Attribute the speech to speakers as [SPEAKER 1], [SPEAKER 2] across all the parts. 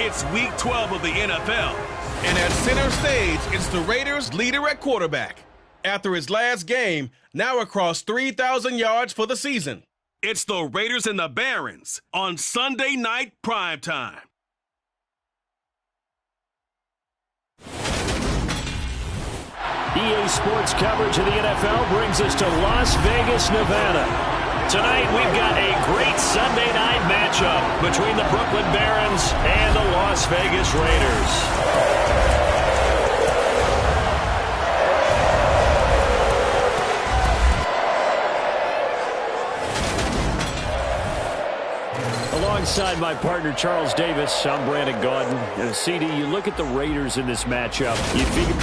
[SPEAKER 1] It's Week 12 of the NFL, and at center stage, it's the Raiders' leader at quarterback. After his last game, now across 3,000 yards for the season. It's the Raiders and the Barons on Sunday Night Primetime.
[SPEAKER 2] EA Sports coverage of the NFL brings us to Las Vegas, Nevada. Tonight, we've got a great Sunday night matchup between the Brooklyn Barons and the Las Vegas Raiders. Alongside my partner, Charles Davis, I'm Brandon Gaudin. CD, you look at the Raiders in this matchup, you figure...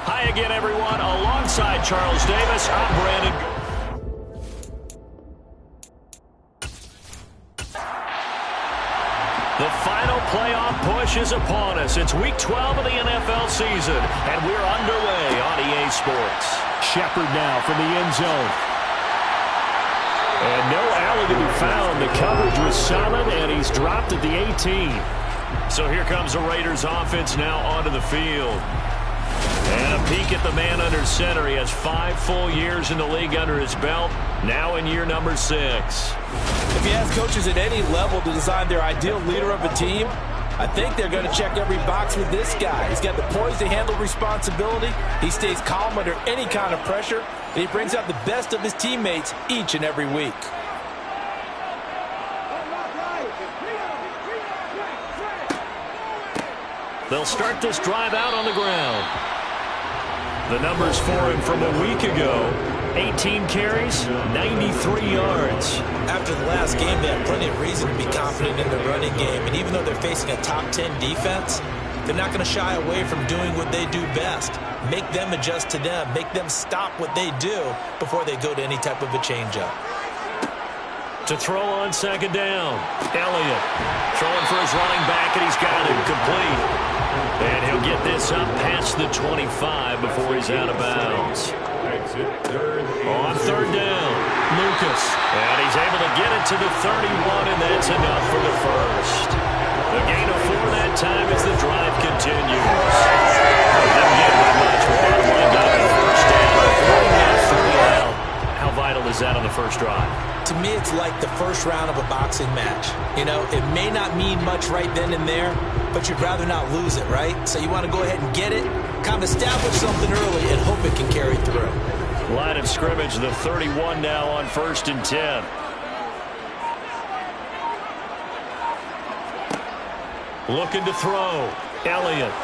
[SPEAKER 2] Hi again, everyone. Alongside Charles Davis, I'm Brandon. The final playoff push is upon us. It's Week 12 of the NFL season, and we're underway on EA Sports. Shepard now from the end zone. And no alley to be found. The coverage was solid, and he's dropped at the 18. So here comes the Raiders offense now onto the field. And a peek at the man under center. He has 5 full years in the league under his belt, now in year number 6.
[SPEAKER 3] If you ask coaches at any level to design their ideal leader of a team, I think they're going to check every box with this guy. He's got the poise to handle responsibility. He stays calm under any kind of pressure, and he brings out the best of his teammates each and every week.
[SPEAKER 2] They'll start this drive out on the ground. The numbers for him from a week ago: 18 carries, 93 yards.
[SPEAKER 3] After the last game, they have plenty of reason to be confident in the running game. And even though they're facing a top 10 defense, they're not going to shy away from doing what they do best. Make them adjust to them. Make them stop what they do before they go to any type of a changeup.
[SPEAKER 2] To throw on second down, Elliott throwing for his running back, and he's got it complete. And he'll get this up past the 25 before he's out of bounds. On third down, Lucas. And he's able to get it to the 31, and that's enough for the first. The gain of 4 that time as the drive continues. Didn't get very much, but bottom line got the first down. 3 out. How vital is that on the first drive?
[SPEAKER 3] To me, it's like the first round of a boxing match. You know, it may not mean much right then and there, but you'd rather not lose it, right? So you want to go ahead and get it, kind of establish something early, and hope it can carry through.
[SPEAKER 2] Line of scrimmage, the 31 now on 1st and 10. Looking to throw. Elliott.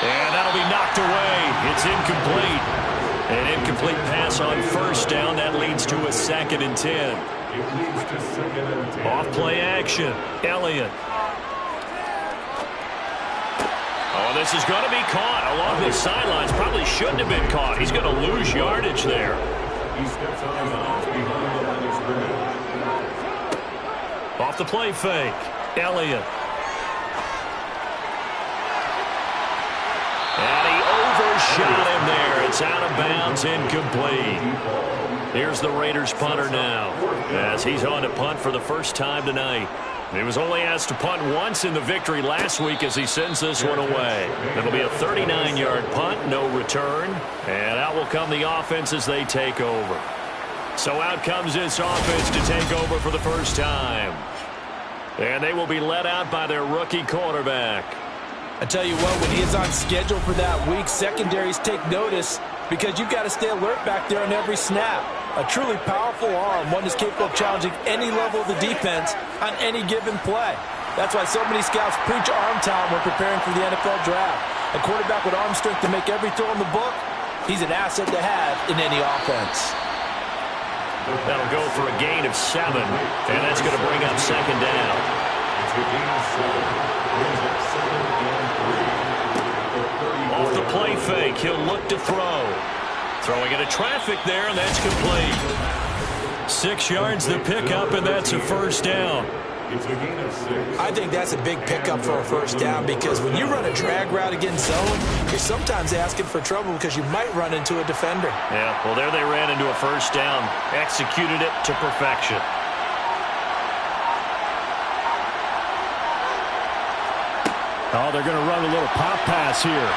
[SPEAKER 2] And that'll be knocked away. It's incomplete. An incomplete pass on first down. That leads to a 2nd and 10. Off play action. Elliott. Oh, this is going to be caught along the sidelines. Probably shouldn't have been caught. He's going to lose yardage there. Off the play fake. Elliott. And he overshot him there. It's out of bounds, incomplete. Here's the Raiders punter now, as he's on to punt for the first time tonight. He was only asked to punt once in the victory last week as he sends this one away. It'll be a 39-yard punt, no return, and out will come the offense as they take over. So out comes this offense to take over for the first time. And they will be led out by their rookie quarterback.
[SPEAKER 3] I tell you what, when he is on schedule for that week, secondaries take notice because you've got to stay alert back there on every snap. A truly powerful arm, one that's capable of challenging any level of the defense on any given play. That's why so many scouts preach arm talent when preparing for the NFL draft. A quarterback with arm strength to make every throw in the book, he's an asset to have in any offense.
[SPEAKER 2] That'll go for a gain of 7, and that's going to bring up 2nd down. Off the play fake, he'll look to throw. Throwing into traffic there, and that's complete. 6 yards the pickup, and that's a first down.
[SPEAKER 3] I think that's a big pickup for a first down because when you run a drag route against zone, you're sometimes asking for trouble because you might run into a defender.
[SPEAKER 2] Yeah, well, there they ran into a first down. Executed it to perfection. Oh, they're going to run a little pop pass here.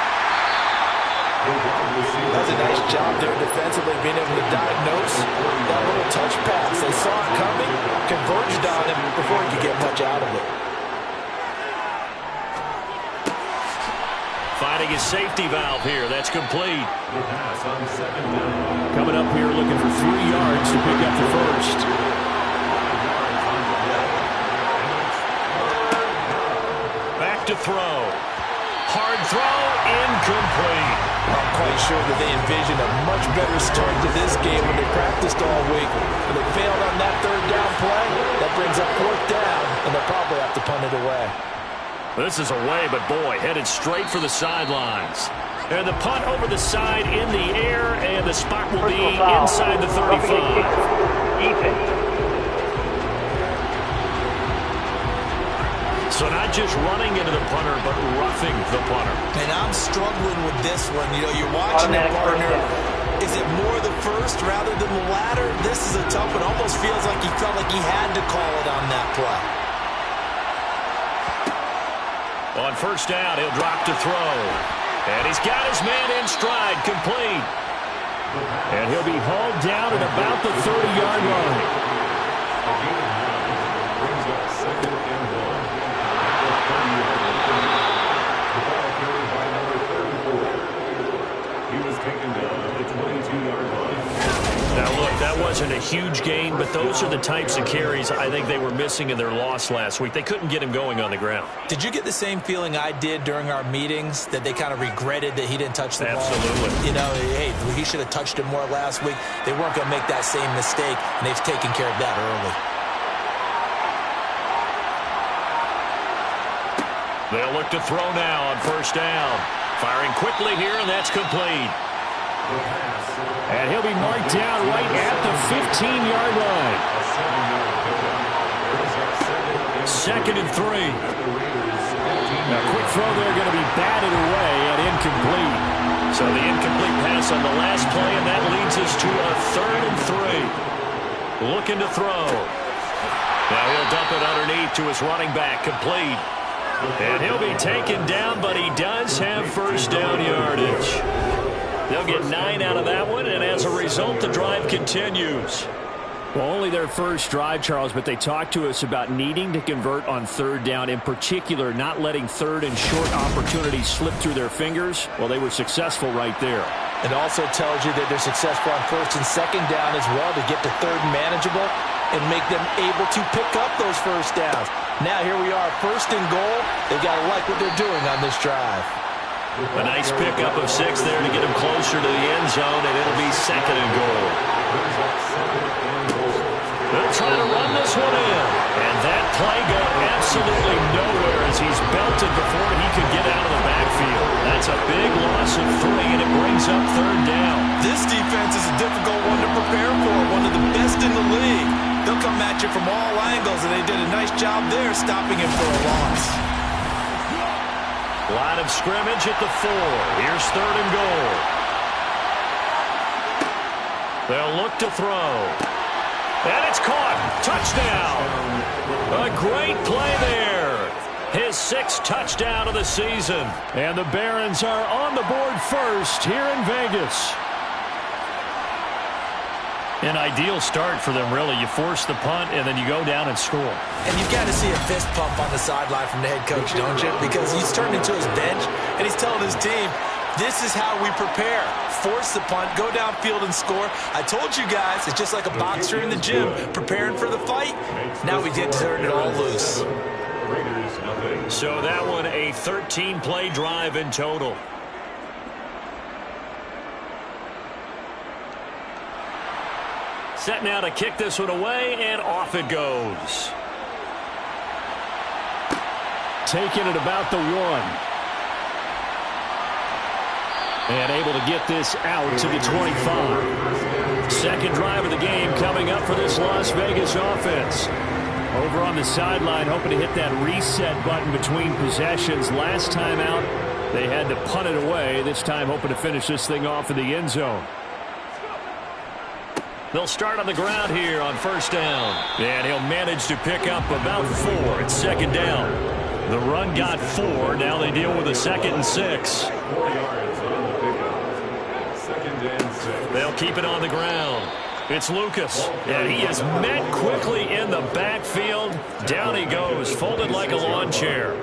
[SPEAKER 3] That's a nice job there defensively, being able to diagnose that little touch pass. They saw it coming, converged on him before he could get much out of it.
[SPEAKER 2] Finding his safety valve here. That's complete. Coming up here looking for 3 yards to pick up the first. Back to throw. Hard throw, incomplete.
[SPEAKER 3] I'm quite sure that they envisioned a much better start to this game when they practiced all week. But they failed on that third down play. That brings up 4th down, and they'll probably have to punt it away.
[SPEAKER 2] This is away, but boy, headed straight for the sidelines. And the punt over the side in the air, and the spot will be inside the 35. So not just running into the punter, but roughing the punter.
[SPEAKER 3] And I'm struggling with this one. You know, you're watching the partner. Is it more the first rather than the latter? This is a tough one. Almost feels like he felt like he had to call it on that play.
[SPEAKER 2] On first down, he'll drop to throw. And he's got his man in stride, complete. And he'll be hauled down at about the 30-yard line. Now, look, that wasn't a huge gain, but those are the types of carries I think they were missing in their loss last week. They couldn't get him going on the ground.
[SPEAKER 3] Did you get the same feeling I did during our meetings, that they kind of regretted that he didn't touch the ball?
[SPEAKER 2] Absolutely.
[SPEAKER 3] You know, hey, he should have touched it more last week. They weren't going to make that same mistake, and they've taken care of that early.
[SPEAKER 2] They'll look to throw now on first down. Firing quickly here, and that's complete. And he'll be marked down right at the 15-yard line. 2nd and 3. Now, quick throw there going to be batted away and incomplete. So the incomplete pass on the last play, and that leads us to a 3rd and 3. Looking to throw. Now he'll dump it underneath to his running back, complete. And he'll be taken down, but he does have first down yardage. They'll get 9 out of that one, and as a result, the drive continues. Well, only their first drive, Charles, but they talked to us about needing to convert on 3rd down, in particular, not letting 3rd and short opportunities slip through their fingers. Well, they were successful right there.
[SPEAKER 3] It also tells you that they're successful on 1st and 2nd down as well to get to 3rd and manageable and make them able to pick up those first downs. Now here we are, 1st and goal. They've got to like what they're doing on this drive.
[SPEAKER 2] A nice pickup of 6 there to get him closer to the end zone, and it'll be 2nd and goal. They'll try to run this one in. And that play going absolutely nowhere as he's belted before he could get out of the backfield. That's a big loss of 3, and it brings up 3rd down.
[SPEAKER 3] This defense is a difficult one to prepare for, one of the best in the league. They'll come at you from all angles, and they did a nice job there stopping him for a loss.
[SPEAKER 2] Line of scrimmage at the 4. Here's 3rd and goal. They'll look to throw. And it's caught. Touchdown. A great play there. His 6th touchdown of the season. And the Barons are on the board first here in Vegas. An ideal start for them, really. You force the punt, and then you go down and score.
[SPEAKER 3] And you've got to see a fist pump on the sideline from the head coach, don't you? Because he's turned into his bench, and he's telling his team, this is how we prepare. Force the punt, go downfield and score. I told you guys, it's just like a boxer in the gym, preparing for the fight. Now we get to turn it all loose.
[SPEAKER 2] So that one, a 13-play drive in total. Set now to kick this one away, and off it goes. Taking it about the 1. And able to get this out to the 25. Second drive of the game coming up for this Las Vegas offense. Over on the sideline, hoping to hit that reset button between possessions. Last time out, they had to punt it away. This time hoping to finish this thing off in the end zone. They'll start on the ground here on first down. And he'll manage to pick up about 4 at 2nd down. The run got 4. Now they deal with a 2nd and 6. They'll keep it on the ground. It's Lucas, and he is met quickly in the backfield. Down he goes, folded like a lawn chair.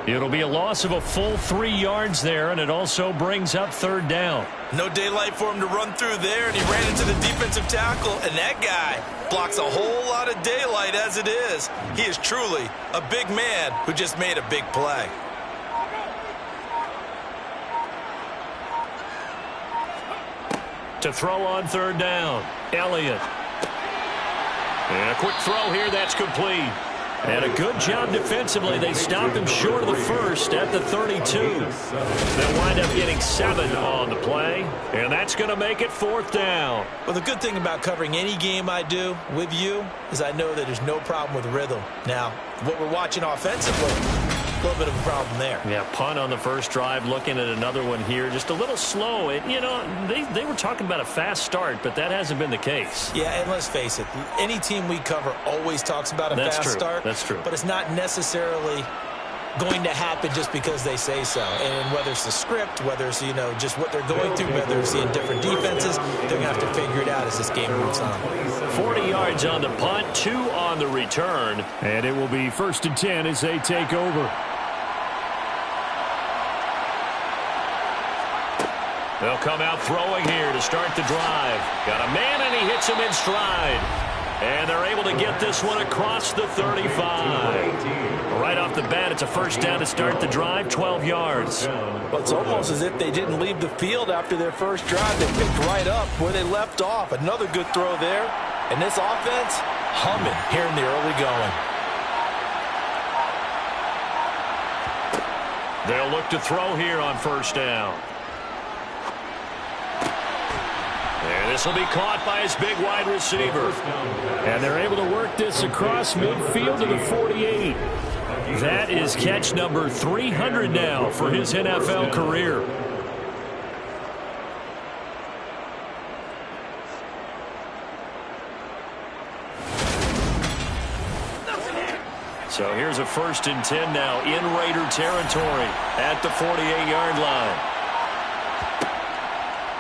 [SPEAKER 2] It'll be a loss of a full 3 yards there, and it also brings up 3rd down.
[SPEAKER 3] No daylight for him to run through there, and he ran into the defensive tackle, and that guy blocks a whole lot of daylight as it is. He is truly a big man who just made a big play.
[SPEAKER 2] To throw on 3rd down, Elliott. And a quick throw here, that's complete. And a good job defensively. They stopped him short of the 1st at the 32. They'll wind up getting 7 on the play, and that's going to make it 4th down.
[SPEAKER 3] Well, the good thing about covering any game I do with you is I know that there's no problem with rhythm. Now, what we're watching offensively, a little bit of a problem there.
[SPEAKER 2] Yeah, punt on the 1st drive, looking at another one here. Just a little slow. You know, they were talking about a fast start, but that hasn't been the case.
[SPEAKER 3] Yeah, and let's face it, any team we cover always talks about a fast start.
[SPEAKER 2] That's true.
[SPEAKER 3] But it's not necessarily going to happen just because they say so. And whether it's the script, whether it's, you know, just what they're going through, whether it's seeing different defenses, they're going to have to figure it out as this game moves on.
[SPEAKER 2] 40 yards on the punt, 2 on the return. And it will be 1st and 10 as they take over. They'll come out throwing here to start the drive. Got a man, and he hits him in stride. And they're able to get this one across the 35. Right off the bat, it's a 1st down to start the drive, 12 yards.
[SPEAKER 3] Well, it's almost as if they didn't leave the field after their 1st drive. They picked right up where they left off. Another good throw there. And this offense, humming here in the early going.
[SPEAKER 2] They'll look to throw here on 1st down. And this will be caught by his big wide receiver. And they're able to work this across midfield to the 48. That is catch number 300 now for his NFL career. So here's a 1st and 10 now in Raider territory at the 48-yard line.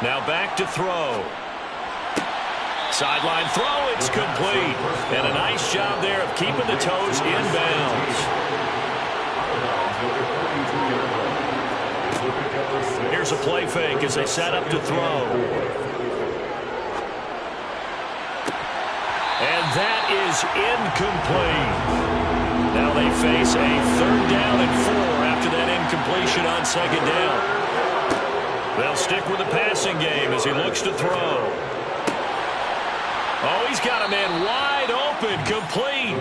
[SPEAKER 2] Now back to throw. Sideline throw, it's complete. And a nice job there of keeping the toes inbounds. Here's a play fake as they set up to throw. And that is incomplete. Now they face a 3rd down and 4 after that incompletion on 2nd down. They'll stick with the passing game as he looks to throw. Oh, he's got a man wide open, complete.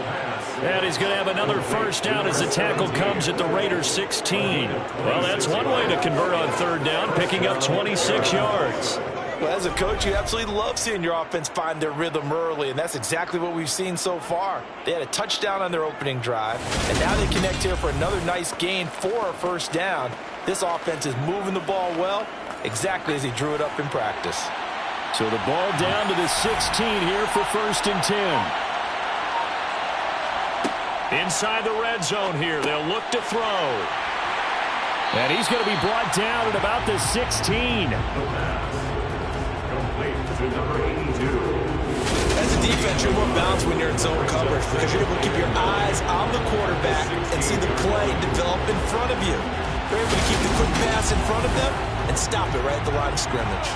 [SPEAKER 2] And he's going to have another 1st down as the tackle comes at the Raiders' 16. Well, that's one way to convert on 3rd down, picking up 26 yards.
[SPEAKER 3] Well, as a coach, you absolutely love seeing your offense find their rhythm early, and that's exactly what we've seen so far. They had a touchdown on their opening drive, and now they connect here for another nice gain for a 1st down. This offense is moving the ball well, exactly as he drew it up in practice.
[SPEAKER 2] So the ball down to the 16 here for 1st and 10. Inside the red zone here, they'll look to throw. And he's going to be brought down at about the 16.
[SPEAKER 3] As a defense, you're more balanced when you're in zone coverage because you're able to keep your eyes on the quarterback and see the play develop in front of you. You're able to keep the quick pass in front of them and stop it right at the line of scrimmage.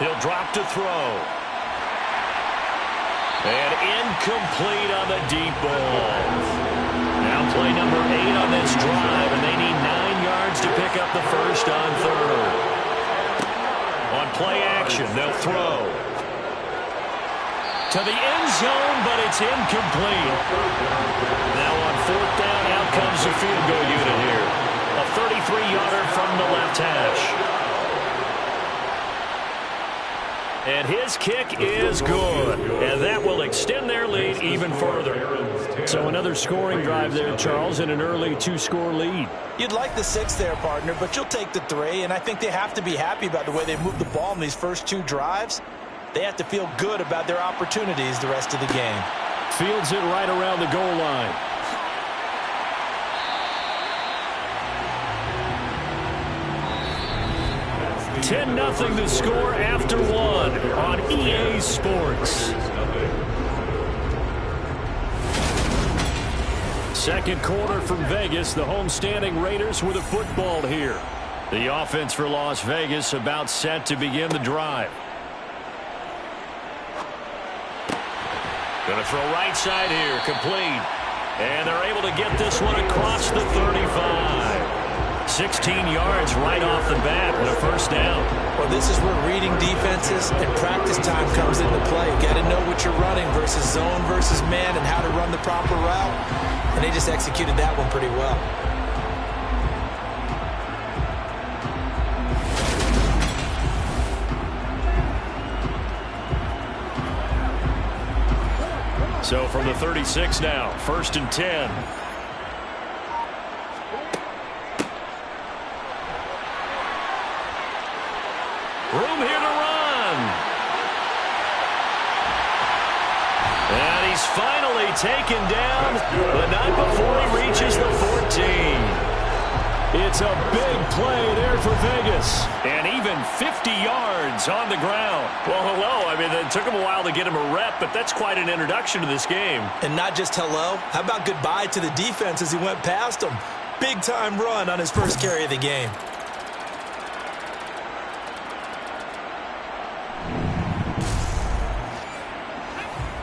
[SPEAKER 2] He'll drop to throw. And incomplete on the deep ball. Now play number 8 on this drive, and they need 9 yards to pick up the 1st on 3rd. On play action, they'll throw. To the end zone, but it's incomplete. Now on 4th down, out comes the field goal unit here. A 33-yarder from the left hash. And his kick is good. And that will extend their lead even further. So another scoring drive there, Charles, and an early 2-score lead.
[SPEAKER 3] You'd like the 6 there, partner, but you'll take the 3. And I think they have to be happy about the way they moved the ball in these first 2 drives. They have to feel good about their opportunities the rest of the game.
[SPEAKER 2] Fields it right around the goal line. $10-0 the score after one on EA Sports. Second quarter from Vegas. The homestanding Raiders with a football here. The offense for Las Vegas about set to begin the drive. Going to throw right side here, complete. And they're able to get this one across the 35. 16 yards right off the bat and a first down.
[SPEAKER 3] Well, this is where reading defenses and practice time comes into play. You got to know what you're running versus zone versus man and how to run the proper route. And they just executed that one pretty well.
[SPEAKER 2] So from the 36 now, 1st and 10. Room here to run. And he's finally taken down, but not before he reaches the 14. It's a big play there for Vegas. And even 50 yards on the ground. Well, hello. I mean, it took him a while to get him a rep, but that's quite an introduction to this game.
[SPEAKER 3] And not just hello. How about goodbye to the defense as he went past him? Big-time run on his first carry of the game.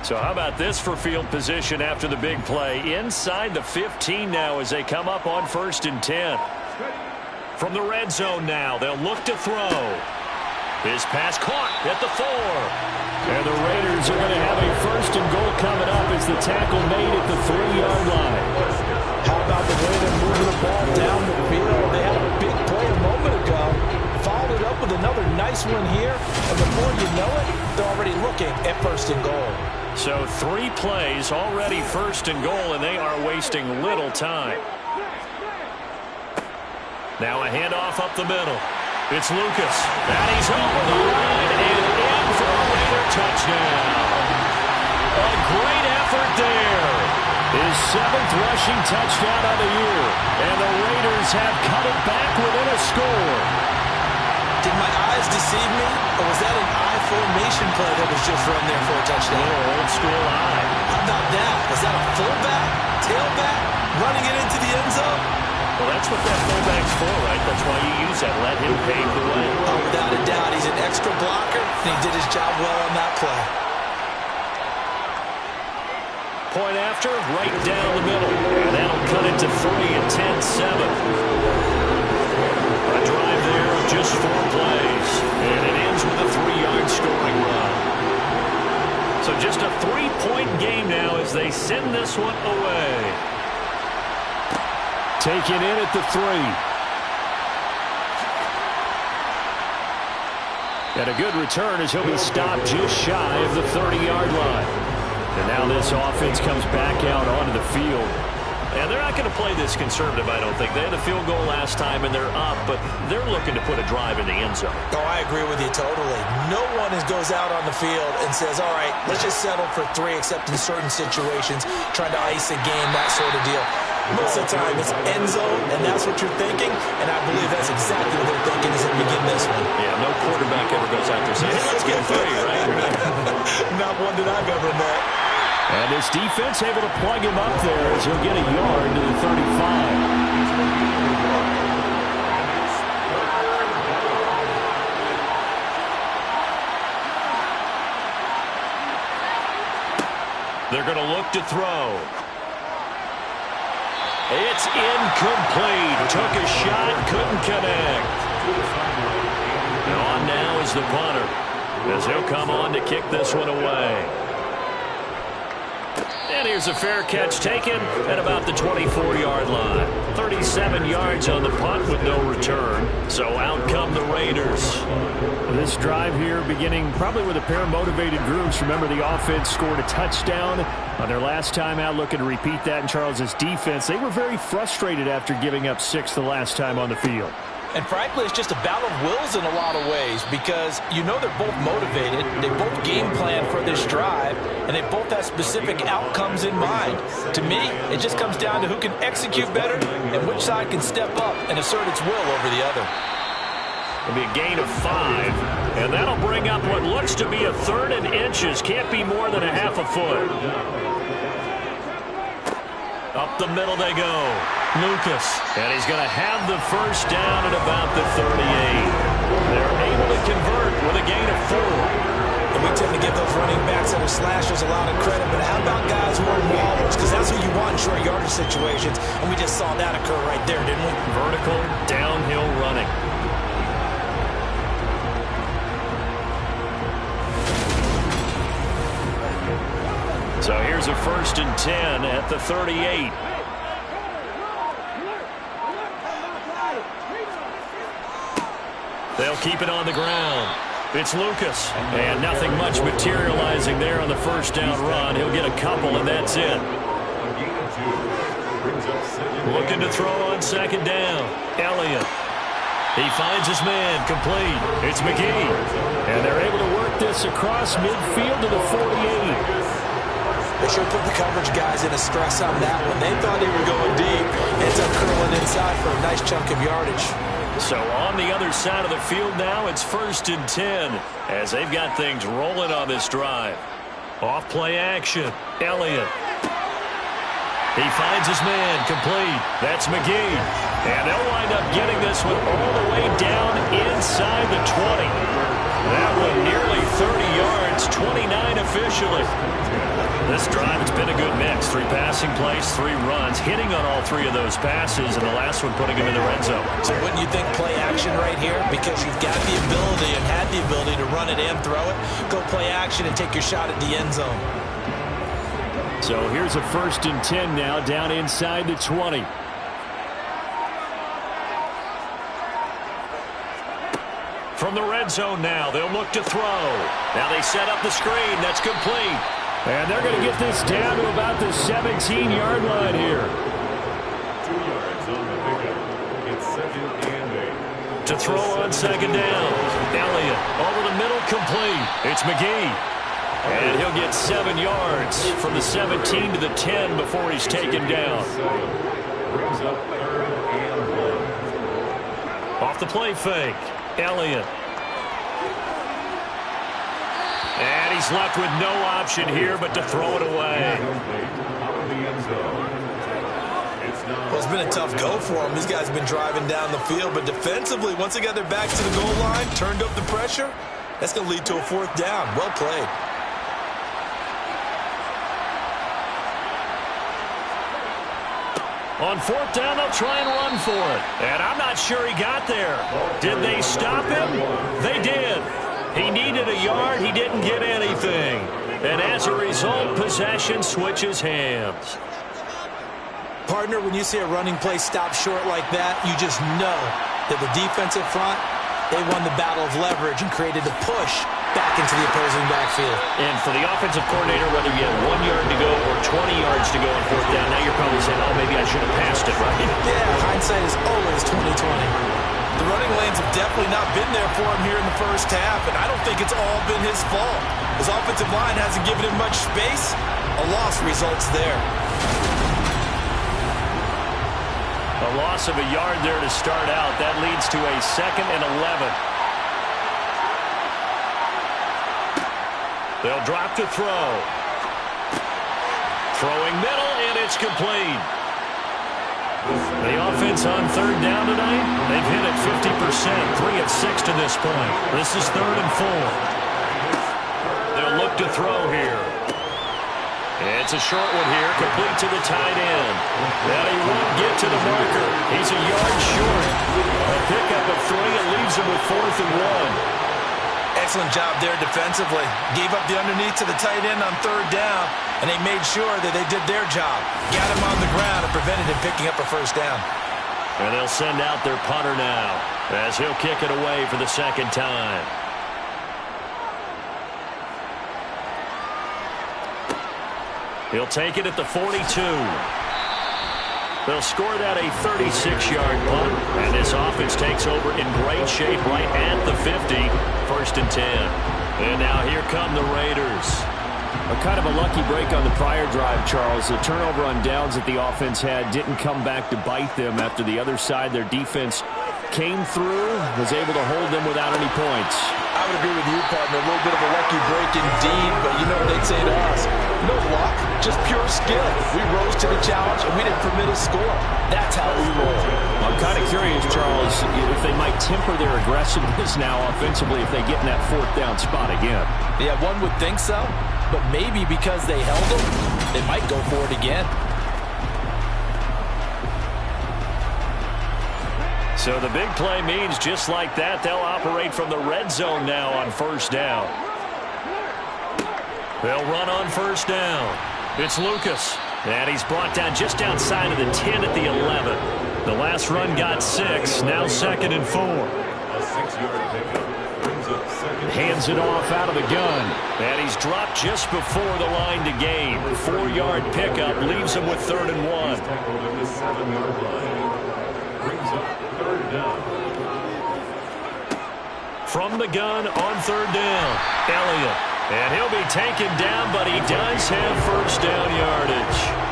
[SPEAKER 2] So how about this for field position after the big play? Inside the 15 now as they come up on 1st and 10. From the red zone now, they'll look to throw. His pass caught at the 4. And the Raiders are going to have a 1st and goal coming up as the tackle made at the 3-yard line.
[SPEAKER 3] How about the way they're moving the ball down the field? They had a big play a moment ago. Followed it up with another nice one here. And before you know it, they're already looking at 1st and goal.
[SPEAKER 2] So 3 plays already 1st and goal, and they are wasting little time. Now a handoff up the middle. It's Lucas. And he's over the line and in for a Raider touchdown. A great effort there. His 7th rushing touchdown of the year. And the Raiders have cut it back within a score.
[SPEAKER 3] Did my eyes deceive me? Or was that an I formation play that was just run there for a touchdown?
[SPEAKER 2] Oh, old school I.
[SPEAKER 3] How about that? Was that a fullback, tailback, running it into the end zone?
[SPEAKER 2] Well, that's what that fullback's for, right? That's why you use that. Let him pave the way.
[SPEAKER 3] Oh, without a doubt. He's an extra blocker, and he did his job well on that play.
[SPEAKER 2] Point after, right down the middle. And that'll cut it to 3 at 10-7. A drive there of just 4 plays. And it ends with a 3-yard scoring run. So just a 3-point game now as they send this one away. Taken in at the 3. And a good return as he'll be stopped just shy of the 30-yard line. And now this offense comes back out onto the field. And they're not going to play this conservative, I don't think. They had a field goal last time, and they're up, but they're looking to put a drive in the end zone.
[SPEAKER 3] Oh, I agree with you totally. No one goes out on the field and says, all right, let's just settle for 3, except in certain situations, trying to ice a game, that sort of deal. Most of the time, it's end zone, and that's what you're thinking, and I believe that's exactly what they're thinking as they begin this one.
[SPEAKER 2] Yeah, no quarterback ever goes out there saying, hey, let's get 3, right?
[SPEAKER 3] Not one that I've ever met.
[SPEAKER 2] And this defense able to plug him up there as he'll get a yard to the 35. They're going to look to throw. It's incomplete. Took a shot, couldn't connect. And on now is the punter as he'll come on to kick this one away. And here's a fair catch taken at about the 24-yard line. 37 yards on the punt with no return. So out come the Raiders. This drive here beginning probably with a pair of motivated groups. Remember, the offense scored a touchdown on their last time out, looking to repeat that in Charles's defense. They were very frustrated after giving up 6 the last time on the field.
[SPEAKER 3] And frankly, it's just a battle of wills in a lot of ways because you know they're both motivated, they both game plan for this drive, and they both have specific outcomes in mind. To me, it just comes down to who can execute better and which side can step up and assert its will over the other.
[SPEAKER 2] It'll be a gain of 5, and that'll bring up what looks to be a 3rd and inches. Can't be more than a half a foot. Up the middle they go. Lucas. And he's going to have the first down at about the 38. They're able to convert with a gain of 4.
[SPEAKER 3] And we tend to give those running backs that are slashers a lot of credit, but how about guys who are maulers? Because that's who you want in short yardage situations, and we just saw that occur right there, didn't we?
[SPEAKER 2] Vertical, downhill running. So here's a 1st and 10 at the 38. They'll keep it on the ground. It's Lucas. And nothing much materializing there on the first down run. He'll get a couple, and that's it. Looking to throw on 2nd down. Elliott. He finds his man, complete. It's McGee. And they're able to work this across midfield to the 48.
[SPEAKER 3] They sure put the coverage guys in a stress on that one. They thought he would go deep. Ends up curling inside for a nice chunk of yardage.
[SPEAKER 2] So on the other side of the field now, it's 1st and 10 as they've got things rolling on this drive. Off play action. Elliott. He finds his man, complete. That's McGee. And they'll wind up getting this one all the way down inside the 20. That one nearly 30 yards, 29 officially. This drive, it's been a good mix. 3 passing plays, 3 runs, hitting on all 3 of those passes, and the last one putting him in the red zone.
[SPEAKER 3] So wouldn't you think play action right here? Because you've got the ability and had the ability to run it and throw it. Go play action and take your shot at the end zone.
[SPEAKER 2] So here's a 1st and 10 now, down inside the 20. From the red zone now, they'll look to throw. Now they set up the screen. That's complete. And they're going to get this down to about the 17-yard line here.
[SPEAKER 4] 2 yards on the pickup. It's 2nd and 8.
[SPEAKER 2] To throw on 2nd down. Elliott over the middle, complete. It's McGee. And he'll get 7 yards from the 17 to the 10 before he's taken down.
[SPEAKER 4] Brings up 3rd and 1.
[SPEAKER 2] Off the play fake. Elliott. And he's left with no option here but to throw it away.
[SPEAKER 3] Well, it's been a tough go for him. These guys have been driving down the field, but defensively, once they got their backs to the goal line, turned up the pressure, that's going to lead to a 4th down. Well played.
[SPEAKER 2] On 4th down, they'll try and run for it. And I'm not sure he got there. Did they stop him? They did. He needed a yard. He didn't get anything. And as a result, possession switches hands.
[SPEAKER 3] Partner, when you see a running play stop short like that, you just know that the defensive front, they won the battle of leverage and created the push back into the opposing backfield.
[SPEAKER 2] And for the offensive coordinator, whether you have 1 yard to go or 20 yards to go on 4th down, now you're probably saying, oh, maybe I should have passed it, right?
[SPEAKER 3] Yeah, hindsight is always 20/20. The running lanes have definitely not been there for him here in the first half, and I don't think it's all been his fault. His offensive line hasn't given him much space. A loss results there.
[SPEAKER 2] A loss of a yard there to start out. That leads to a 2nd and 11. They'll drop to throw. Throwing middle, and it's complete. The offense on 3rd down tonight, they've hit it 50%, 3 of 6 to this point. This is 3rd and 4. They'll look to throw here. It's a short one here, complete to the tight end. Now he won't get to the marker. He's a yard short. A pickup of 3 and leaves him with 4th and 1.
[SPEAKER 3] Excellent job there defensively. Gave up the underneath to the tight end on 3rd down, and they made sure that they did their job. Got him on the ground and prevented him picking up a 1st down.
[SPEAKER 2] And they'll send out their punter now as he'll kick it away for the 2nd time. He'll take it at the 42. They'll score that a 36-yard punt, and this offense takes over in great shape right at the 50, 1st and 10. And now here come the Raiders.
[SPEAKER 5] A kind of a lucky break on the prior drive, Charles. The turnover on downs that the offense had didn't come back to bite them after the other side. Their defense came through, was able to hold them without any points.
[SPEAKER 3] I would agree with you, partner. A little bit of a lucky break indeed, but you know what they'd say to us. No luck, just pure skill. We rose to the challenge, and we didn't permit a score. That's how we roll.
[SPEAKER 5] I'm kind of curious, Charles, if they might temper their aggressiveness now offensively if they get in that 4th down spot again.
[SPEAKER 3] Yeah, one would think so, but maybe because they held them, they might go for it again.
[SPEAKER 2] So the big play means just like that, they'll operate from the red zone now on 1st down. They'll run on 1st down. It's Lucas, and he's brought down just outside of the 10 at the 11. The last run got 6, now 2nd and 4.
[SPEAKER 4] A 6-yard pickup brings up 2nd.
[SPEAKER 2] Hands it off out of the gun, and he's dropped just before the line to gain. 4-yard pickup leaves him with 3rd and 1.
[SPEAKER 4] He's tackled at the 7-yard line. Brings up 3rd down.
[SPEAKER 2] From the gun on 3rd down, Elliott. And he'll be taken down, but he does have 1st down yardage.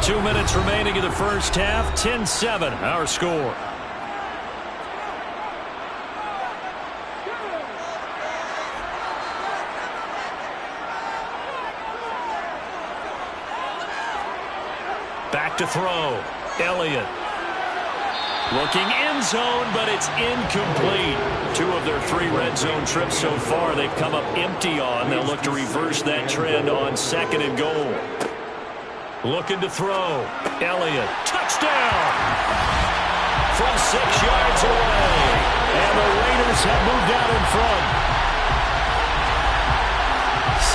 [SPEAKER 2] Two minutes remaining in the first half. 10-7, our score. Back to throw. Elliott. Looking end zone, but it's incomplete. 2 of their 3 red zone trips so far they've come up empty on. They'll look to reverse that trend on 2nd and goal. Looking to throw. Elliott. Touchdown! From 6 yards away. And the Raiders have moved out in front.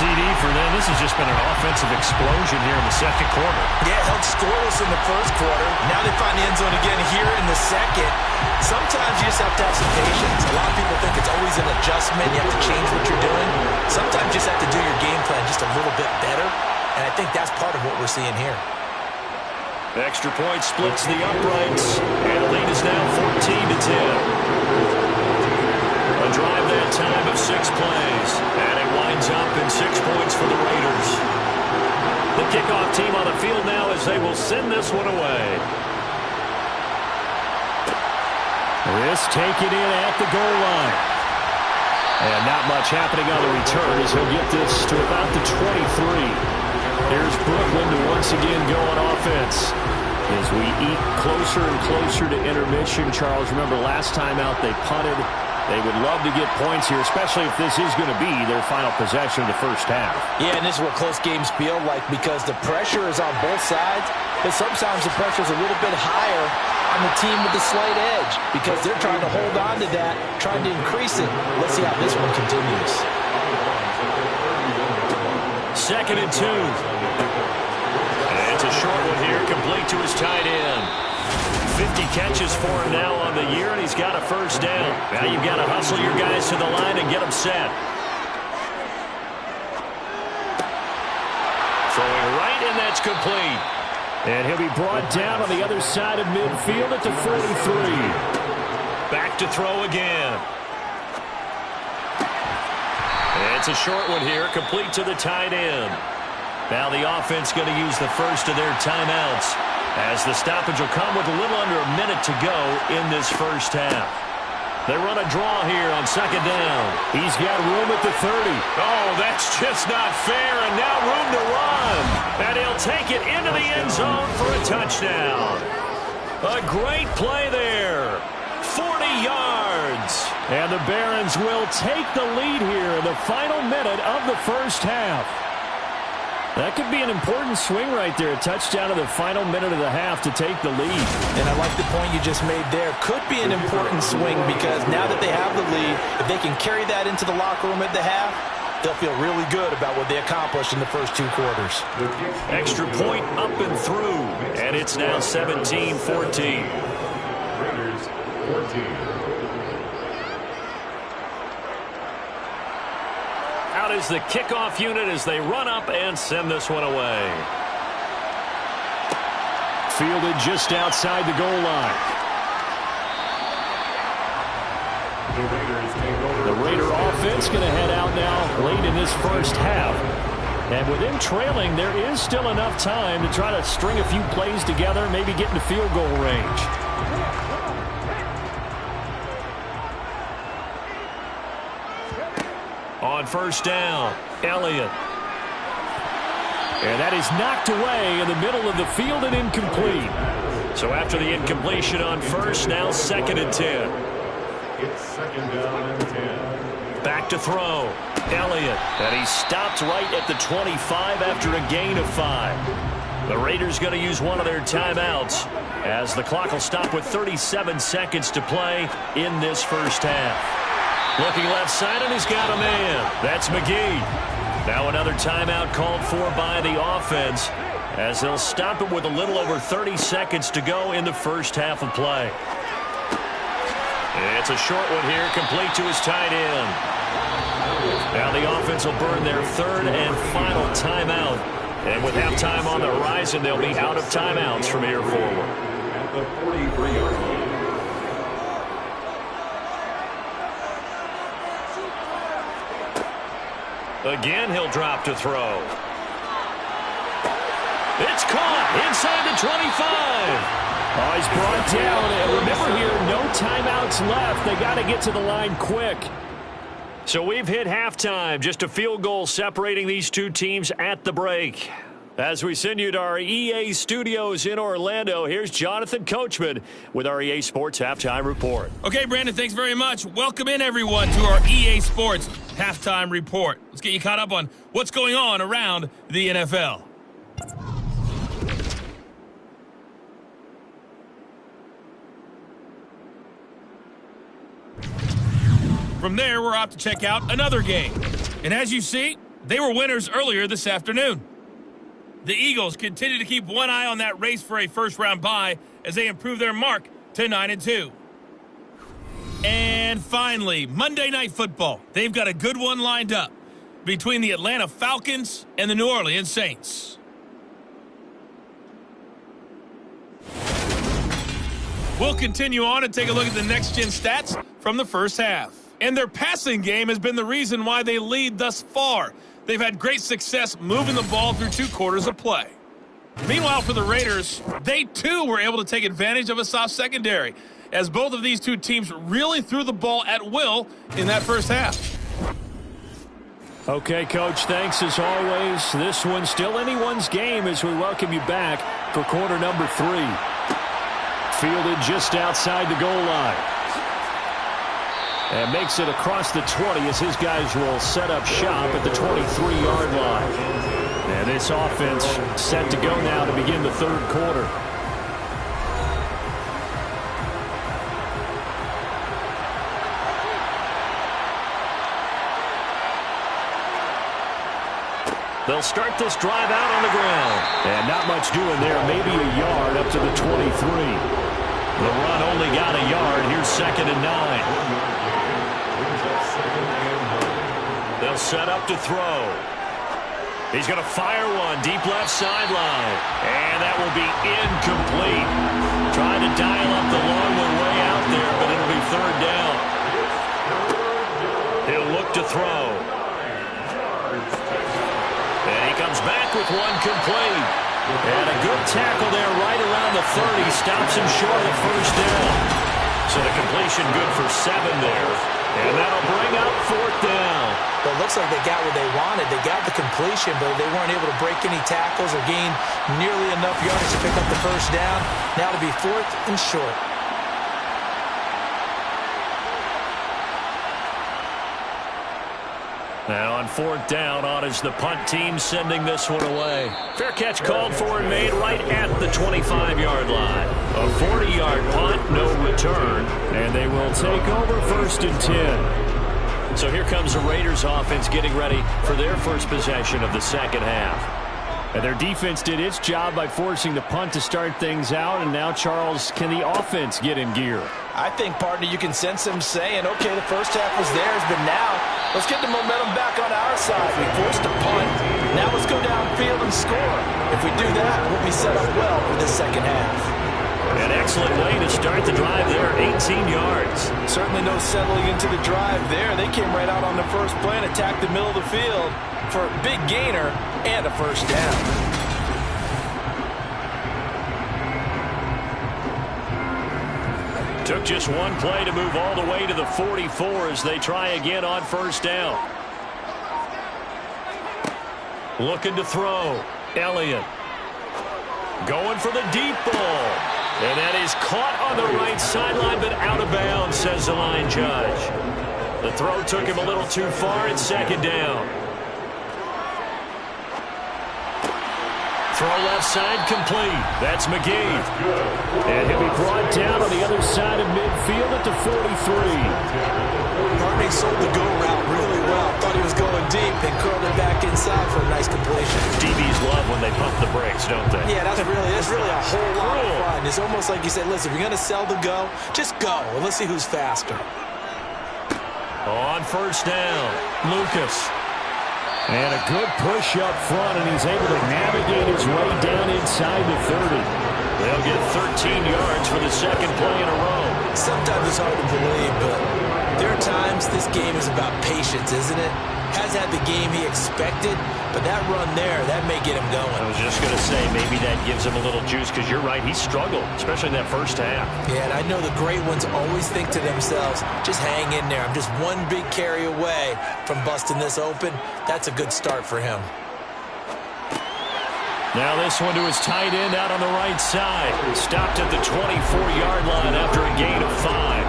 [SPEAKER 2] CD for them. This has just been an offensive explosion here in the 2nd quarter.
[SPEAKER 3] Yeah, held scoreless in the 1st quarter. Now they find the end zone again here in the 2nd. Sometimes you just have to have some patience. A lot of people think it's always an adjustment. You have to change what you're doing. Sometimes you just have to do your game plan just a little bit better. And I think that's part of what we're seeing here.
[SPEAKER 2] Extra point splits the uprights. And the lead is now 14-10. A drive that time of 6 plays. And it winds up in 6 points for the Raiders. The kickoff team on the field now as they will send this one away. This taken in at the goal line. And not much happening on the return as he'll get this to about the 23. Here's Brooklyn to once again go on offense. As we eat closer and closer to intermission, Charles, remember last time out they punted. They would love to get points here, especially if this is going to be their final possession of the first half.
[SPEAKER 3] Yeah, and this is what close games feel like because the pressure is on both sides, but sometimes the pressure is a little bit higher on the team with the slight edge because they're trying to hold on to that, trying to increase it. Let's see how this one continues.
[SPEAKER 2] 2nd and 2. And it's a short one here, complete to his tight end. 50 catches for him now on the year, and he's got a first down. Now you've got to hustle your guys to the line and get them set. Throwing right, and that's complete. And he'll be brought down on the other side of midfield at the 43. Back to throw again. And it's a short one here, complete to the tight end. Now the offense going to use the first of their timeouts, as the stoppage will come with a little under a minute to go in this first half. They run a draw here on 2nd down. He's got room at the 30. Oh, that's just not fair, and now room to run. And he'll take it into the end zone for a touchdown. A great play there. 40 yards. And the Barons will take the lead here in the final minute of the first half. That could be an important swing right there. A touchdown in the final minute of the half to take the lead.
[SPEAKER 3] And I like the point you just made there. Could be an important swing because now that they have the lead, if they can carry that into the locker room at the half, they'll feel really good about what they accomplished in the first 2 quarters.
[SPEAKER 2] Extra point up and through, and it's now 17-14.
[SPEAKER 4] Raiders 14.
[SPEAKER 2] Out is the kickoff unit as they run up and send this one away.
[SPEAKER 5] Fielded just outside the goal line. The Raider offense going to head out now late in this first half. And with them trailing, there is still enough time to try to string a few plays together, maybe get into field goal range.
[SPEAKER 2] On first down, Elliott.
[SPEAKER 5] And that is knocked away in the middle of the field and incomplete.
[SPEAKER 2] So after the incompletion on first, now 2nd and 10.
[SPEAKER 4] It's 2nd down and 10.
[SPEAKER 2] Back to throw, Elliott. And he stopped right at the 25 after a gain of 5. The Raiders going to use one of their timeouts as the clock will stop with 37 seconds to play in this first half. Looking left side, and he's got a man. That's McGee. Now another timeout called for by the offense as they'll stop it with a little over 30 seconds to go in the first half of play. It's a short one here, complete to his tight end. Now the offense will burn their 3rd and final timeout. And with halftime on the horizon, they'll be out of timeouts from here forward.
[SPEAKER 4] At the 43-yard line.
[SPEAKER 2] Again, he'll drop to throw. It's caught inside the 25.
[SPEAKER 5] Oh, he's brought down. And remember here, no timeouts left. They got to get to the line quick.
[SPEAKER 2] So we've hit halftime. Just a field goal separating these two teams at the break. As we send you to our EA studios in Orlando, here's Jonathan Coachman with our EA Sports Halftime Report.
[SPEAKER 6] Okay, Brandon, thanks very much. Welcome in, everyone, to our EA Sports Halftime Report. Let's get you caught up on what's going on around the NFL. From there, we're off to check out another game. And as you see, they were winners earlier this afternoon. The Eagles continue to keep one eye on that race for a first-round bye as they improve their mark to 9-2. And finally, Monday Night Football. They've got a good one lined up between the Atlanta Falcons and the New Orleans Saints. We'll continue on and take a look at the next-gen stats from the first half. And their passing game has been the reason why they lead thus far. They've had great success moving the ball through 2 quarters of play. Meanwhile, for the Raiders, they too were able to take advantage of a soft secondary, as both of these two teams really threw the ball at will in that first half.
[SPEAKER 5] Okay, Coach, thanks as always. This one's still anyone's game as we welcome you back for quarter number 3. Fielded just outside the goal line. And makes it across the 20 as his guys will set up shop at the 23-yard line. And this offense set to go now to begin the 3rd quarter.
[SPEAKER 2] They'll start this drive out on the ground.
[SPEAKER 5] And not much doing there, maybe a yard up to the 23.
[SPEAKER 2] The run only got a yard. Here's 2nd and 9. They'll set up to throw. He's going to fire one deep left sideline. And that will be incomplete. Trying to dial up the long one way out there, but it'll be 3rd down. He'll look to throw. And he comes back with one complete. And a good tackle there right around the 30. Stops him short of 1st down. So the completion good for 7 there. And that'll bring up 4th down.
[SPEAKER 3] Well, it looks like they got what they wanted. They got the completion, but they weren't able to break any tackles or gain nearly enough yards to pick up the 1st down. Now to be 4th and short.
[SPEAKER 2] Now on 4th down, on is the punt team sending this one away. Fair catch called for and made right at the 25-yard line. A 40-yard punt, no return, and they will take over 1st and 10. So here comes the Raiders offense getting ready for their first possession of the second half.
[SPEAKER 5] And their defense did its job by forcing the punt to start things out. And now, Charles, can the offense get in gear?
[SPEAKER 3] I think, partner, you can sense them saying, okay, the first half was theirs, but now let's get the momentum back on our side. We forced a punt. Now let's go downfield and score. If we do that, we'll be set up well for the second half.
[SPEAKER 2] An excellent way to start the drive there, 18 yards.
[SPEAKER 3] Certainly no settling into the drive there. They came right out on the first play and attacked the middle of the field for a big gainer and a first down.
[SPEAKER 2] Took just one play to move all the way to the 44 as they try again on first down. Looking to throw. Elliott. Going for the deep ball. And that is caught on the right sideline, but out of bounds, says the line judge. The throw took him a little too far. It's second down. Throw left side complete. That's McGee. And he'll be brought down on the other side of midfield at the 43.
[SPEAKER 3] Barney sold the go route really well. Thought he was going deep and curled it back inside for a nice completion.
[SPEAKER 2] DBs love when they pump the brakes, don't they?
[SPEAKER 3] Yeah, that's really a whole lot of fun. It's almost like you said, listen, if you're going to sell the go, just go. And let's see who's faster.
[SPEAKER 2] On first down, Lucas.
[SPEAKER 5] And a good push up front, and he's able to navigate his way down inside the 30.
[SPEAKER 2] They'll get 13 yards for the second play in a row.
[SPEAKER 3] Sometimes it's hard to believe, but there are times this game is about patience, isn't it? Has had the game he expected, but that run there, that may get him going.
[SPEAKER 2] I was just going to say, maybe that gives him a little juice, because you're right, he struggled, especially in that first half.
[SPEAKER 3] Yeah, and I know the great ones always think to themselves, just hang in there. I'm just one big carry away from busting this open. That's a good start for him.
[SPEAKER 2] Now this one to his tight end out on the right side. Stopped at the 24-yard line after a gain of 5.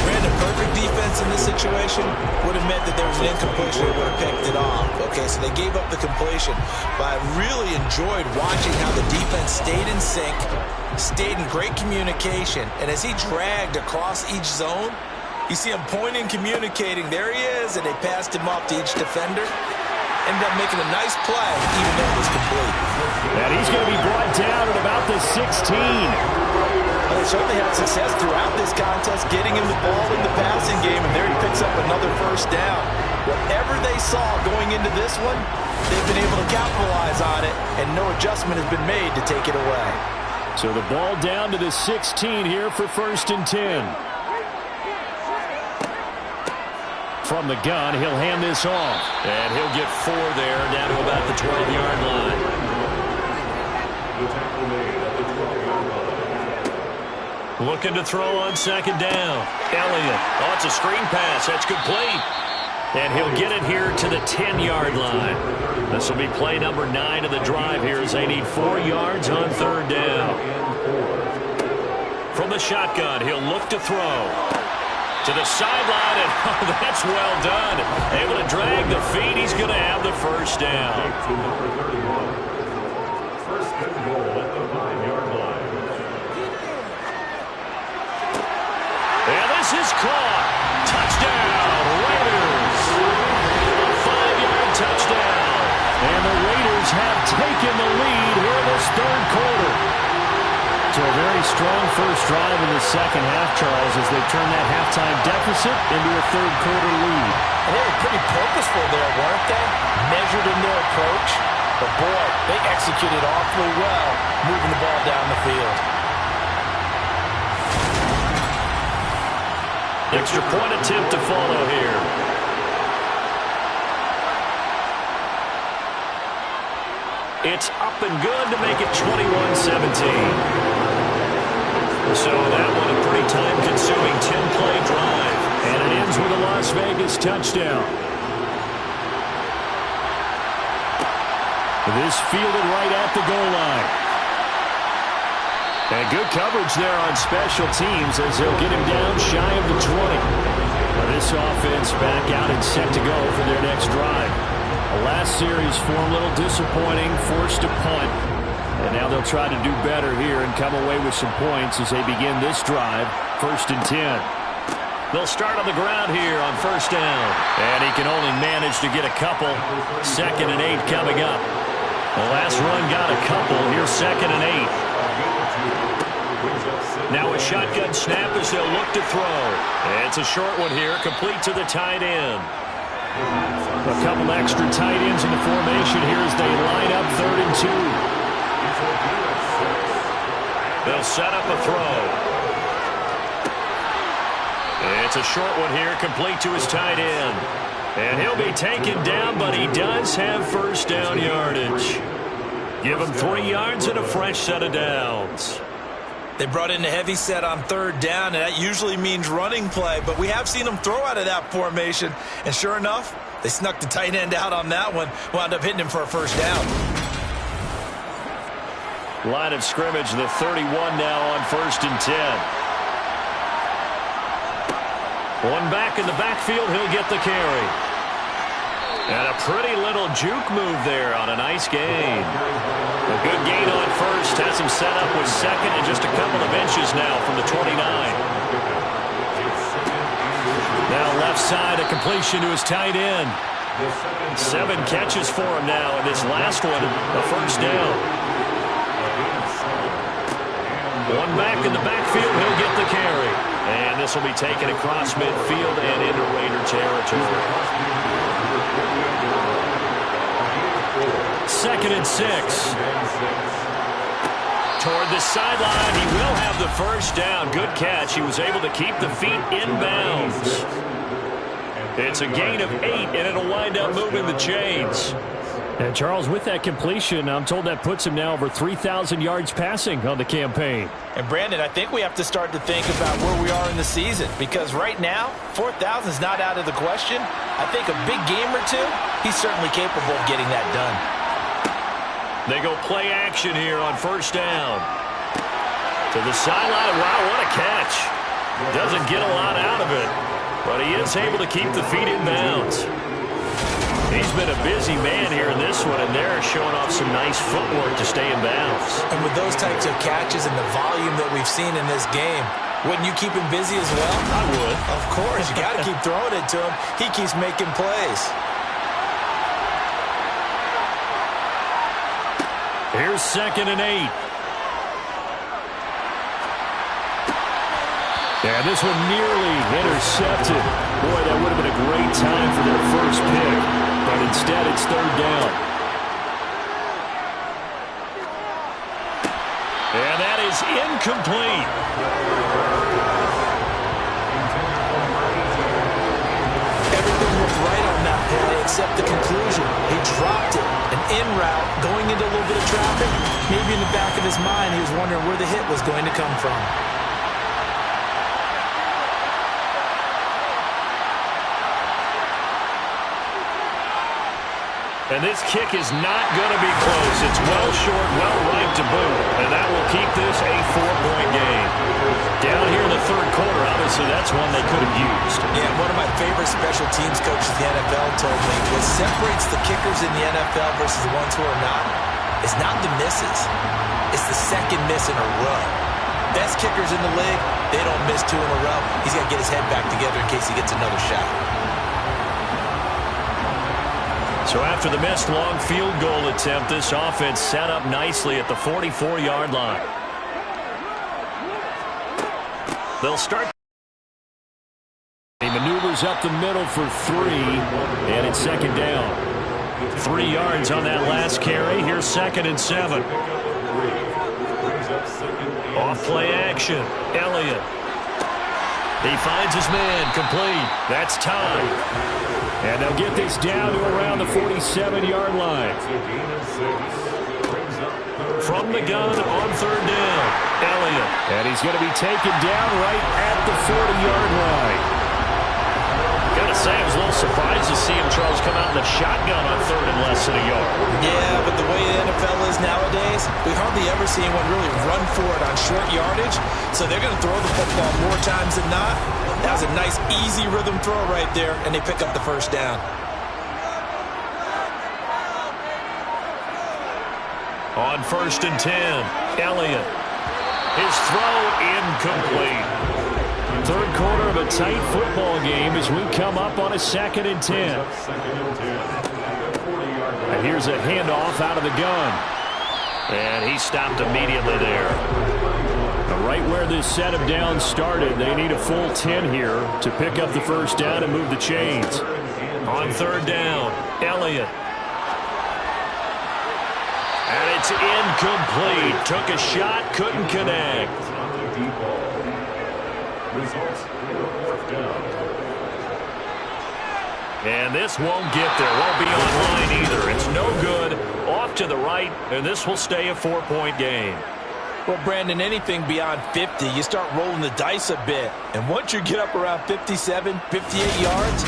[SPEAKER 3] Brandon, perfect defense in this situation would have meant that there was an incompletion and would have picked it off. Okay, so they gave up the completion. But I really enjoyed watching how the defense stayed in sync, stayed in great communication, and as he dragged across each zone, you see him pointing, communicating. There he is, and they passed him off to each defender. Ended up making a nice play, even though it was complete.
[SPEAKER 5] And he's going to be brought down at about the 16.
[SPEAKER 3] Well, they certainly had success throughout this contest, getting him the ball in the passing game, and there he picks up another first down. Whatever they saw going into this one, they've been able to capitalize on it, and no adjustment has been made to take it away.
[SPEAKER 5] So the ball down to the 16 here for 1st and 10. From the gun, he'll hand this off.
[SPEAKER 2] And he'll get 4 there, down to about the 12-yard line.
[SPEAKER 4] The tackle made at the 12-yard line.
[SPEAKER 2] Looking to throw on second down. Elliott. Oh, it's a screen pass. That's complete. And he'll get it here to the 10-yard line. This will be play number 9 of the drive here as they need 4 yards on third down. From the shotgun, he'll look to throw. To the sideline, and oh, that's well done. Able to drag the feet. He's going to have the first down.
[SPEAKER 4] To number 31. First and goal at the 5-yard line.
[SPEAKER 2] And this is caught. Touchdown, Raiders. A 5-yard touchdown.
[SPEAKER 5] And the Raiders have taken the lead here in this third quarter. So a very strong first drive in the second half, Charles, as they turn that halftime deficit into a third quarter lead.
[SPEAKER 3] And they were pretty purposeful there, weren't they? Measured in their approach. But boy, they executed awfully well, moving the ball down the field.
[SPEAKER 2] Extra point attempt to follow here. It's up and good to make it 21-17. So that one a pretty time-consuming 10-play drive.
[SPEAKER 5] And it ends with a Las Vegas touchdown. This fielded right at the goal line. And good coverage there on special teams as they'll get him down shy of the 20. Now this offense back out and set to go for their next drive. The last series for a little disappointing, forced to punt. And now they'll try to do better here and come away with some points as they begin this drive, 1st and 10.
[SPEAKER 2] They'll start on the ground here on first down. And he can only manage to get a couple. 2nd and 8 coming up. The last run got a couple. Here's 2nd and 8. Now a shotgun snap as they'll look to throw. It's a short one here, complete to the tight end. A couple extra tight ends in the formation here as they line up 3rd and 2. They'll set up a throw. It's a short one here, complete to his tight end. And he'll be taken down, but he does have first down yardage. Give him 3 yards and a fresh set of downs.
[SPEAKER 3] They brought in a heavy set on 3rd down, and that usually means running play, but we have seen them throw out of that formation. And sure enough, they snuck the tight end out on that one, wound up hitting him for a first down.
[SPEAKER 2] Line of scrimmage, the 31 now on 1st and 10. One back in the backfield, he'll get the carry. And a pretty little juke move there on a nice gain. A good gain on first, has him set up with 2nd and just a couple of inches now from the 29. Now left side, a completion to his tight end. 7 catches for him now, and this last one, a first down. One back in the backfield, he'll get the carry. And this will be taken across midfield and into Raider territory. 2nd and 6. Toward the sideline, he will have the first down. Good catch. He was able to keep the feet in bounds. It's a gain of 8, and it'll wind up moving the chains.
[SPEAKER 5] And, Charles, with that completion, I'm told that puts him now over 3,000 yards passing on the campaign.
[SPEAKER 3] And, Brandon, I think we have to start to think about where we are in the season, because right now, 4,000 is not out of the question. I think a big game or two, he's certainly capable of getting that done.
[SPEAKER 2] They go play action here on first down. To the sideline. Wow, what a catch. Doesn't get a lot out of it, but he is able to keep the feet in bounds. He's been a busy man here in this one, and they're showing off some nice footwork to stay in bounds.
[SPEAKER 3] And with those types of catches and the volume that we've seen in this game, wouldn't you keep him busy as well?
[SPEAKER 2] I would.
[SPEAKER 3] Of course. You got to keep throwing it to him. He keeps making plays.
[SPEAKER 2] Here's 2nd and 8.
[SPEAKER 5] And this one nearly intercepted. Boy, that would have been a great time for their first pick. But instead, it's 3rd down.
[SPEAKER 2] And that is incomplete.
[SPEAKER 3] Everything looked right on that play except the conclusion. He dropped it. An in route, going into a little bit of traffic. Maybe in the back of his mind, he was wondering where the hit was going to come from.
[SPEAKER 2] And this kick is not going to be close. It's well short, well right to boot. And that will keep this a 4-point game. Down here in the 3rd quarter, obviously that's one they could have used.
[SPEAKER 3] Yeah, one of my favorite special teams coaches in the NFL told me what separates the kickers in the NFL versus the ones who are not is not the misses. It's the second miss in a row. Best kickers in the league, they don't miss 2 in a row. He's got to get his head back together in case he gets another shot.
[SPEAKER 2] So after the missed long field goal attempt, this offense set up nicely at the 44-yard line. They'll start.
[SPEAKER 5] He maneuvers up the middle for 3, and it's 2nd down.
[SPEAKER 2] 3 yards on that last carry. Here's 2nd and 7. Off play action. Elliott. He finds his man. Complete. That's time.
[SPEAKER 5] And they'll get this down to around the 47-yard line.
[SPEAKER 2] From the gun on 3rd down. Elliott.
[SPEAKER 5] And he's going to be taken down right at the 40-yard line.
[SPEAKER 2] Gotta say, I was a little surprised to see him, Charles, come out in the shotgun on 3rd and less than a yard.
[SPEAKER 3] Yeah, but the way the NFL is nowadays, we hardly ever see anyone really run for it on short yardage. So they're going to throw the football more times than not. That was a nice, easy rhythm throw right there, and they pick up the first down.
[SPEAKER 2] On 1st and 10, Elliott. His throw incomplete.
[SPEAKER 5] Third quarter of a tight football game as we come up on a 2nd and 10. And here's a handoff out of the gun.
[SPEAKER 2] And he stopped immediately there.
[SPEAKER 5] Now right where this set of downs started, they need a full 10 here to pick up the first down and move the chains.
[SPEAKER 2] On 3rd down, Elliott. And it's incomplete. Took a shot, couldn't connect.
[SPEAKER 4] Results, 4th down.
[SPEAKER 2] And this won't get there. Won't be online either. It's no good. Off to the right, and this will stay a 4-point game.
[SPEAKER 3] Well, Brandon, anything beyond 50, you start rolling the dice a bit. And once you get up around 57, 58 yards,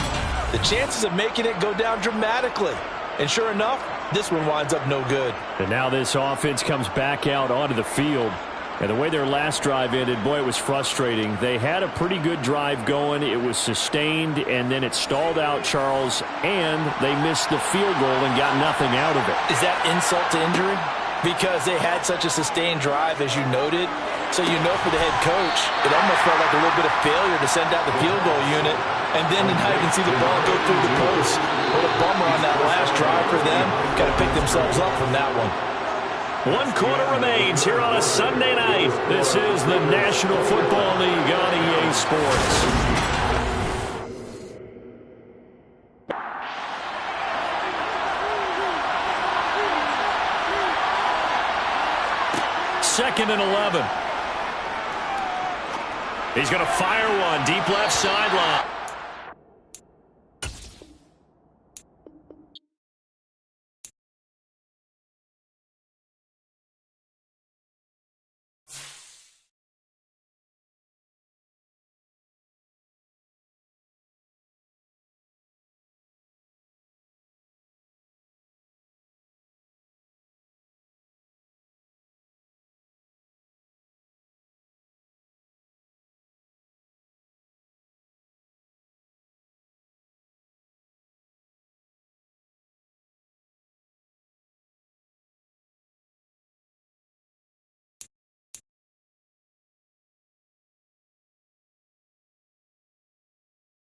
[SPEAKER 3] the chances of making it go down dramatically. And sure enough, this one winds up no good.
[SPEAKER 5] And now this offense comes back out onto the field. And the way their last drive ended, boy, it was frustrating. They had a pretty good drive going. It was sustained, and then it stalled out, Charles, and they missed the field goal and got nothing out of it.
[SPEAKER 3] Is that insult to injury? Because they had such a sustained drive, as you noted. So you know for the head coach, it almost felt like a little bit of failure to send out the field goal unit. And then now you can see the ball go through the post. What a bummer on that last drive for them. Got to pick themselves up from that one.
[SPEAKER 2] 1 quarter remains here on a Sunday night.
[SPEAKER 5] This is the National Football League on EA Sports. Second and 11.
[SPEAKER 2] He's going to fire one deep left sideline.